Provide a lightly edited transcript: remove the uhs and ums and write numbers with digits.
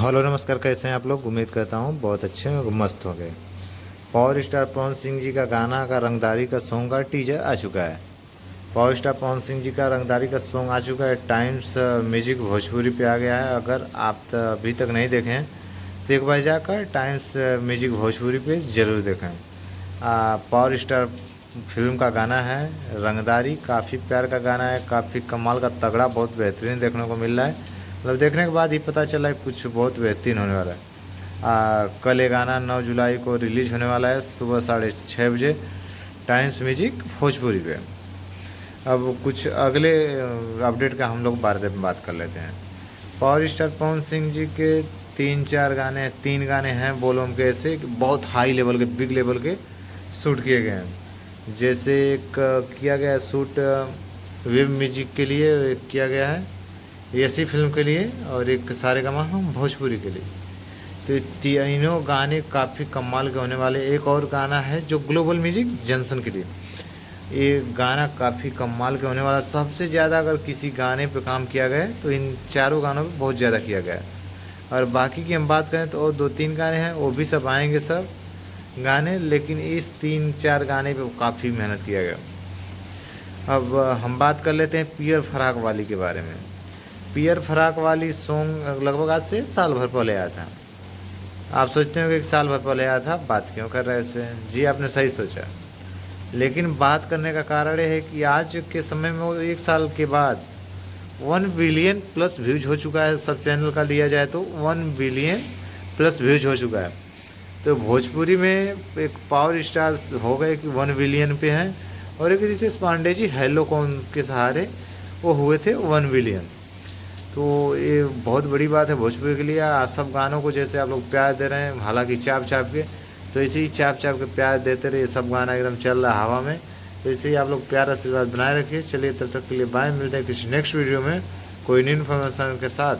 Hello नमस्कार, कैसे हैं आप लोग। उम्मीद करता हूँ बहुत अच्छे और मस्त हो गए। पावर स्टार पवन सिंह जी का गाना का रंगदारी का सॉन्ग का टीजर आ चुका है। पावर स्टार पवन सिंह जी का रंगदारी का सॉन्ग आ चुका है। टाइम्स म्यूजिक भोजपुरी पे आ गया है। अगर आप अभी तक नहीं देखें हैं तो एक बार जाकर टाइम्स म्यूजिक भोजपुरी पे ज़रूर देखें। पावर स्टार फिल्म का गाना है रंगदारी। काफ़ी प्यार का गाना है, काफ़ी कमाल का तगड़ा, बहुत बेहतरीन देखने को मिल रहा है। मतलब देखने के बाद ही पता चला है कुछ बहुत बेहतरीन होने वाला है। कल ये गाना 9 जुलाई को रिलीज होने वाला है सुबह 6:30 बजे टाइम्स म्यूजिक भोजपुरी पे। अब कुछ अगले अपडेट का हम लोग बारे में बात कर लेते हैं। पावर स्टार पवन सिंह जी के 3 गाने हैं बोलबम के, ऐसे बहुत हाई लेवल के, बिग लेवल के शूट किए गए हैं। जैसे एक किया गया है शूट वेब म्यूजिक के लिए, एक किया गया है ऐसी फिल्म के लिए, और एक सारेगामा हम भोजपुरी के लिए। तो ये तीनों गाने काफ़ी कमाल के होने वाले। एक और गाना है जो ग्लोबल म्यूजिक जंक्शन के लिए, ये गाना काफ़ी कमाल के होने वाला। सबसे ज़्यादा अगर किसी गाने पे काम किया गया है तो इन चारों गानों पे बहुत ज़्यादा किया गया है। और बाकी की हम बात करें तो और 2-3 गाने हैं, वो भी सब आएंगे सब गाने, लेकिन इस 3-4 गाने पे काफ़ी मेहनत किया गया। अब हम बात कर लेते हैं पियर फराक वाली के बारे में। पियर फराक वाली सॉन्ग लगभग आज से साल भर पहले आया था। आप सोचते हो कि 1 साल भर पहले आया था, बात क्यों कर रहे हैं इस पर? जी आपने सही सोचा। लेकिन बात करने का कारण ये है कि आज के समय में वो 1 साल के बाद 1 बिलियन प्लस व्यूज हो चुका है। सब चैनल का लिया जाए तो 1 बिलियन प्लस व्यूज हो चुका है। तो भोजपुरी में एक पावर स्टार हो गए कि 1 बिलियन पे हैं, और एक रितेश पांडे जी हेलो कौन के सहारे वो हुए थे 1 बिलियन। तो ये बहुत बड़ी बात है भोजपुरी के लिए। आप सब गानों को जैसे आप लोग प्यार दे रहे हैं, हालांकि चाप चाप के, तो इसे ही चाप चाप के प्यार देते रहे। सब गाना एकदम चल रहा है हवा में, तो इसे ही आप लोग प्यार आशीर्वाद बनाए रखिए। चलिए तब तक के लिए बाय, मिलते हैं किसी नेक्स्ट वीडियो में कोई न्यू इन्फॉर्मेशन के साथ।